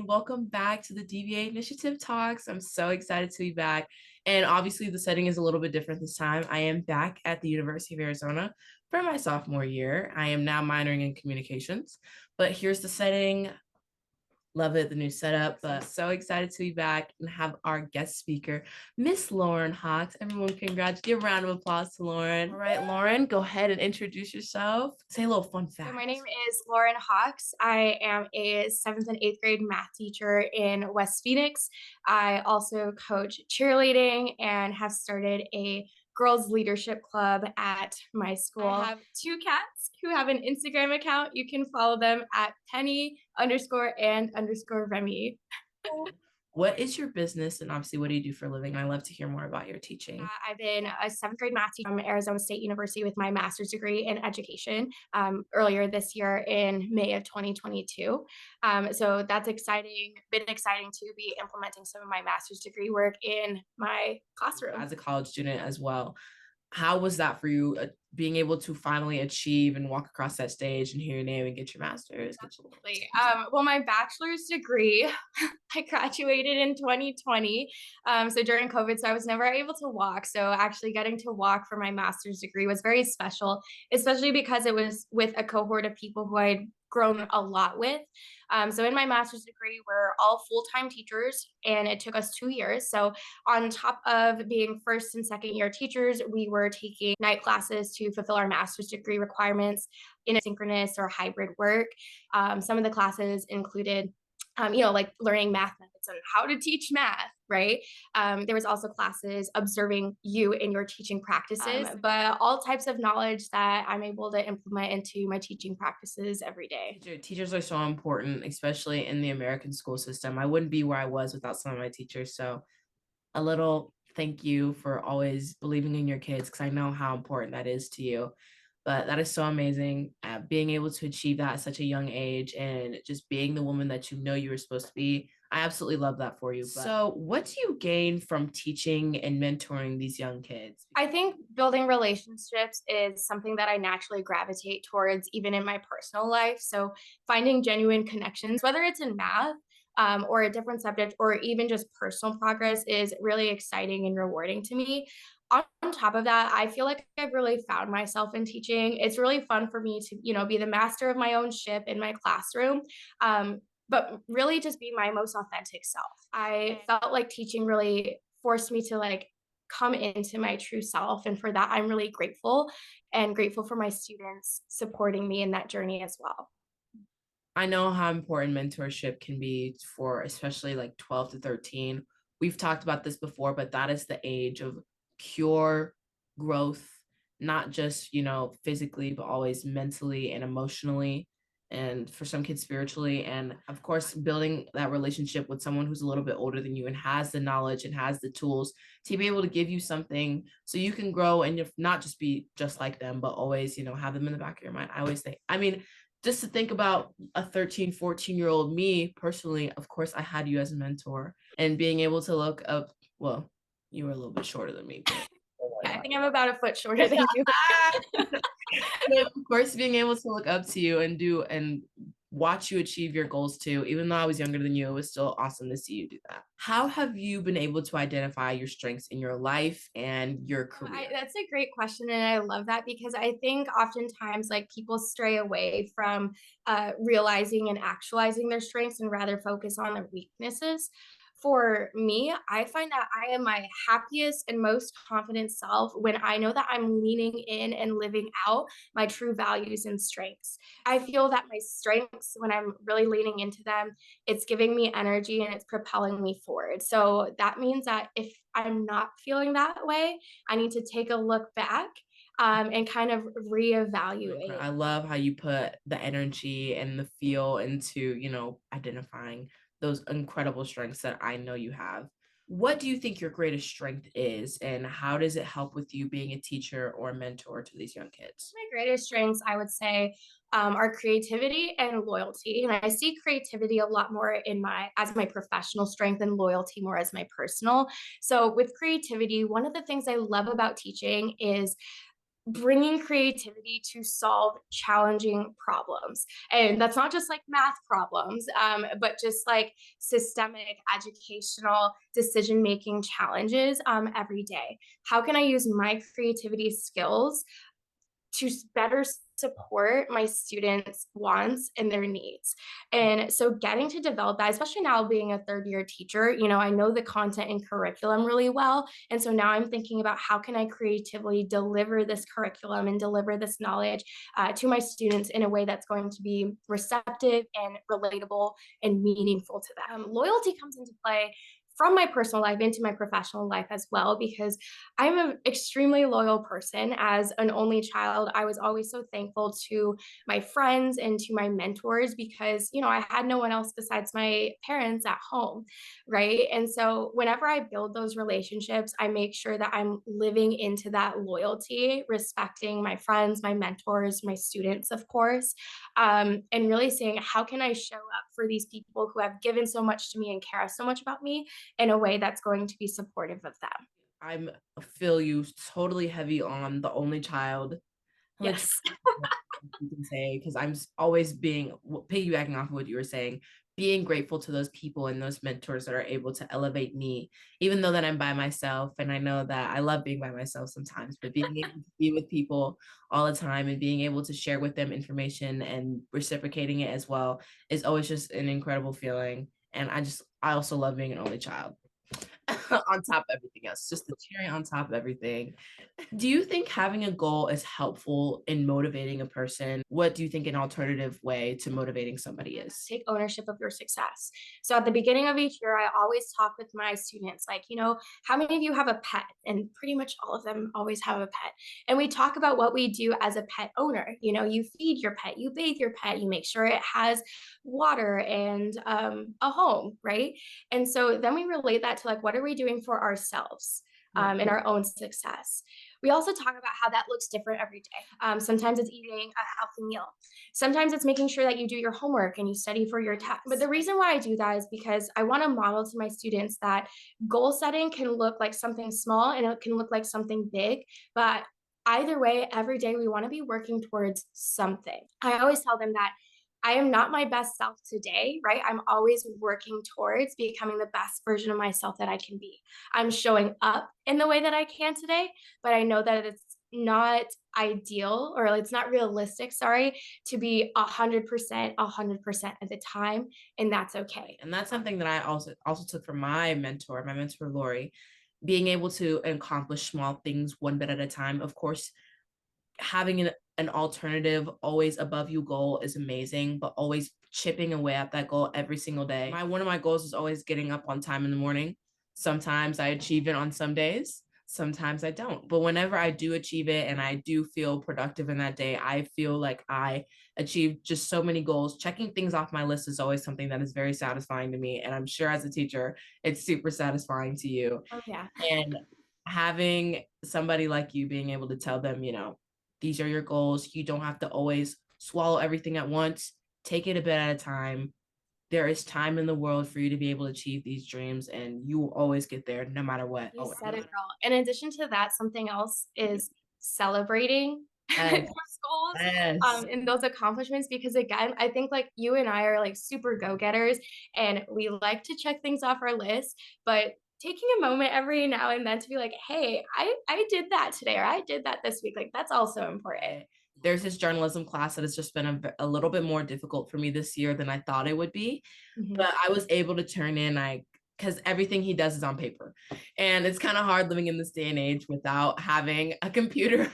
welcome back to the DBA Initiative Talks. I'm so excited to be back. And obviously, the setting is a little bit different this time. I am back at the University of Arizona for my sophomore year. I am now minoring in communications, but here's the setting. Love it, the new setup, but so excited to be back and have our guest speaker, Miss Lauren Hawks. Everyone, congrats. Give a round of applause to Lauren. All right, Lauren, go ahead and introduce yourself. Say a little fun fact. So my name is Lauren Hawks. I am a 7th and 8th grade math teacher in West Phoenix. I also coach cheerleading and have started a girls leadership club at my school. I have 2 cats who have an Instagram account. You can follow them at Penny_and_Remy. What is your business, and obviously, what do you do for a living? I love to hear more about your teaching. I've been a 7th grade math teacher from Arizona State University with my master's degree in education earlier this year in May of 2022. So that's exciting, been exciting to be implementing some of my master's degree work in my classroom. As a college student as well, how was that for you, being able to finally achieve and walk across that stage and hear your name and get your master's? Absolutely. Well, my bachelor's degree, I graduated in 2020. So during COVID, so I was never able to walk. So actually getting to walk for my master's degree was very special, especially because it was with a cohort of people who I'd grown a lot with. So in my master's degree, we're all full-time teachers and it took us 2 years. So on top of being first and second year teachers, we were taking night classes to fulfill our master's degree requirements in a synchronous or hybrid work. Some of the classes included like learning math methods and how to teach math, right? There was also classes observing you in your teaching practices, but all types of knowledge that I'm able to implement into my teaching practices every day. Teachers are so important, especially in the American school system. I wouldn't be where I was without some of my teachers. So a little thank you for always believing in your kids, because I know how important that is to you. But that is so amazing, being able to achieve that at such a young age and just being the woman that you know you were supposed to be. I absolutely love that for you. So what do you gain from teaching and mentoring these young kids? I think building relationships is something that I naturally gravitate towards, even in my personal life. So finding genuine connections, whether it's in math, or a different subject, or even just personal progress, is really exciting and rewarding to me. On top of that, I feel like I've really found myself in teaching. It's really fun for me to, be the master of my own ship in my classroom. But really just be my most authentic self. I felt like teaching really forced me to like come into my true self. And for that, I'm really grateful and grateful for my students supporting me in that journey as well. I know how important mentorship can be for especially like 12 to 13. We've talked about this before, but that is the age of pure growth, not just, physically, but always mentally and emotionally. And for some kids, spiritually. And of course, building that relationship with someone who's a little bit older than you and has the knowledge and has the tools to be able to give you something so you can grow and not just be just like them, but always, have them in the back of your mind. I always think, just to think about a 13, 14-year-old me personally, of course, I had you as a mentor and being able to look up, well, you were a little bit shorter than me. Yeah, I think I'm about a foot shorter than you. But of course, being able to look up to you and watch you achieve your goals too, even though I was younger than you, it was still awesome to see you do that. How have you been able to identify your strengths in your life and your career? That's a great question, and I love that because I think oftentimes like people stray away from realizing and actualizing their strengths and rather focus on their weaknesses. For me, I find that I am my happiest and most confident self when I know that I'm leaning in and living out my true values and strengths. I feel that my strengths, when I'm really leaning into them, it's giving me energy and it's propelling me forward. So that means that if I'm not feeling that way, I need to take a look back and kind of reevaluate. I love how you put the energy and the feel into, identifying those incredible strengths that I know you have. What do you think your greatest strength is, and how does it help with you being a teacher or a mentor to these young kids? My greatest strengths, I would say, are creativity and loyalty. And I see creativity a lot more in my professional strength and loyalty more as my personal. So with creativity, one of the things I love about teaching is bringing creativity to solve challenging problems. And that's not just like math problems, but just like systemic educational decision making challenges every day. How can I use my creativity skills to better support my students' wants and their needs. And so getting to develop that, especially now being a third year teacher, I know the content and curriculum really well. And so now I'm thinking about how can I creatively deliver this curriculum and deliver this knowledge to my students in a way that's going to be receptive and relatable and meaningful to them. Loyalty comes into play from my personal life into my professional life as well, because I'm an extremely loyal person. As an only child, I was always so thankful to my friends and to my mentors because, I had no one else besides my parents at home, right? And so whenever I build those relationships, I make sure that I'm living into that loyalty, respecting my friends, my mentors, my students, of course, and really saying, how can I show up for these people who have given so much to me and care so much about me in a way that's going to be supportive of them? I'm feel you totally heavy on the only child, which Yes. you can say, because always being piggybacking off of what you were saying, being grateful to those people and those mentors that are able to elevate me, even though that I'm by myself. And I know that I love being by myself sometimes, but being able to be with people all the time and being able to share with them information and reciprocating it as well is always just an incredible feeling. And I also love being an only child. On top of everything else, just the cherry on top of everything. Do you think having a goal is helpful in motivating a person? What do you think an alternative way to motivating somebody is? Take ownership of your success. So at the beginning of each year, I always talk with my students, like, how many of you have a pet? And pretty much all of them always have a pet. And we talk about what we do as a pet owner. You feed your pet, you bathe your pet, you make sure it has water and a home, right? And so then we relate that to like, what are we doing for ourselves? Right. In our own success. We also talk about how that looks different every day. Sometimes it's eating a healthy meal. Sometimes it's making sure that you do your homework and you study for your test. But the reason why I do that is because I want to model to my students that goal setting can look like something small and it can look like something big. But either way, every day we want to be working towards something. I always tell them that I am not my best self today, right? I'm always working towards becoming the best version of myself that I can be. I'm showing up in the way that I can today, but I know that it's not ideal, or it's not realistic, sorry, to be 100% at the time. And that's okay. And that's something that I also took from my mentor Lori, being able to accomplish small things one bit at a time. Of course, having an alternative always above you goal is amazing, but always chipping away at that goal every single day. One of my goals is always getting up on time in the morning. Sometimes I achieve it on some days, sometimes I don't. But whenever I do achieve it and I do feel productive in that day, I feel like I achieved just so many goals. Checking things off my list is always something that is very satisfying to me. And I'm sure as a teacher, it's super satisfying to you. Oh, yeah. And having somebody like you being able to tell them, these are your goals. You don't have to always swallow everything at once. Take it a bit at a time. There is time in the world for you to be able to achieve these dreams, and you will always get there no matter what. You said it, girl. In addition to that, something else is celebrating Yes, those goals, yes. and those accomplishments, because again, I think like you and I are like super go-getters and we like to check things off our list, but taking a moment every now and then to be like, hey, I did that today, or I did that this week, like that's also important. There's this journalism class that has just been a little bit more difficult for me this year than I thought it would be. Mhm. But I was able to turn in, because everything he does is on paper. And it's kind of hard living in this day and age without having a computer.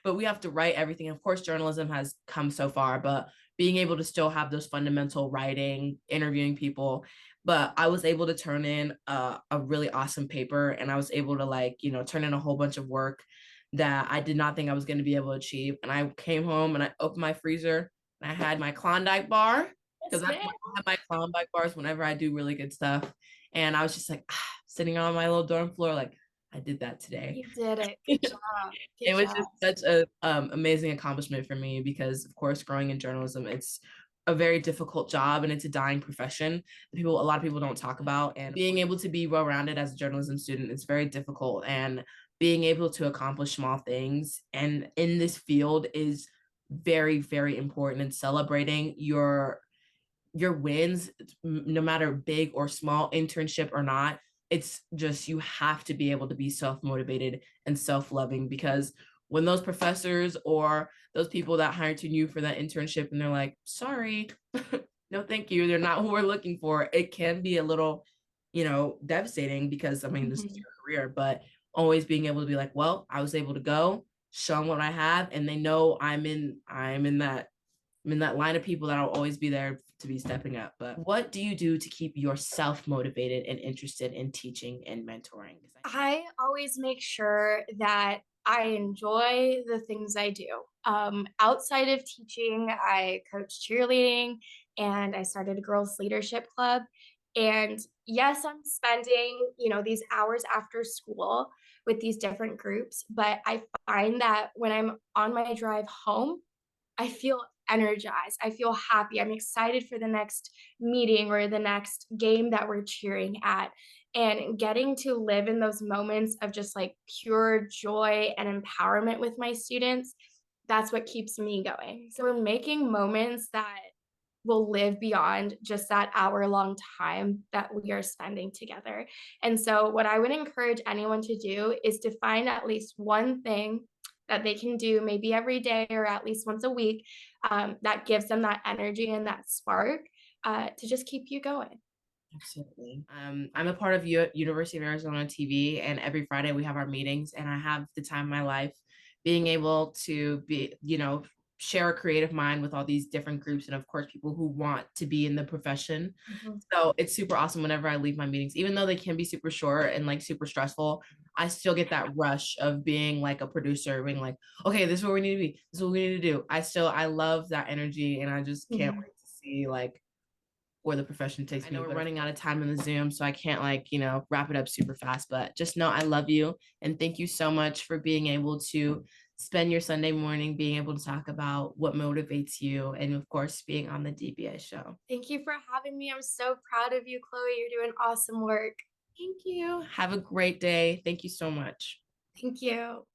But we have to write everything. Of course, journalism has come so far, but being able to still have those fundamental writing, interviewing people. But I was able to turn in a really awesome paper, and I was able to turn in a whole bunch of work that I did not think I was going to be able to achieve. And I came home and I opened my freezer and I had my Klondike bar, because I have my Klondike bars whenever I do really good stuff. And I was just like sitting on my little dorm floor, like, I did that today. You did it. Good job. It Good was job. just such a amazing accomplishment for me because, of course, growing in journalism, it's a very difficult job and it's a dying profession that a lot of people don't talk about. And being able to be well-rounded as a journalism student is very difficult. And being able to accomplish small things and in this field is very, very important. And celebrating your wins, no matter big or small, internship or not, it's just you have to be able to be self-motivated and self-loving, because when those professors or those people that hired you for that internship and they're like, sorry, no thank you, they're not who we're looking for, it can be a little, devastating, because I mean this is Mhm. your career. But always being able to be like, well, I was able to go, show them what I have, and they know I'm in that line of people that'll always be there to be stepping up. But what do you do to keep yourself motivated and interested in teaching and mentoring? I always make sure that I enjoy the things I do. Outside of teaching, I coach cheerleading and I started a girls' leadership club. And yes, I'm spending, these hours after school with these different groups, but I find that when I'm on my drive home, I feel energized. I feel happy. I'm excited for the next meeting or the next game that we're cheering at. And getting to live in those moments of just like pure joy and empowerment with my students, that's what keeps me going. So we're making moments that will live beyond just that hour-long time that we are spending together. And so what I would encourage anyone to do is to find at least one thing that they can do maybe every day or at least once a week, that gives them that energy and that spark, to just keep you going. Absolutely. I'm a part of University of Arizona TV, and every Friday we have our meetings, and I have the time of my life being able to share a creative mind with all these different groups, and of course, people who want to be in the profession. Mhm. So it's super awesome whenever I leave my meetings, even though they can be super short and like super stressful. I still get that rush of being like a producer, being like, okay, this is where we need to be. This is what we need to do. I love that energy, and I just can't Mhm. wait to see like where the profession takes me. I know we're running out of time in the Zoom, so I can't wrap it up super fast, but just know I love you. And thank you so much for being able to spend your Sunday morning being able to talk about what motivates you. And of course, being on the DBA show. Thank you for having me. I'm so proud of you, Chloe. You're doing awesome work. Thank you. Have a great day. Thank you so much. Thank you.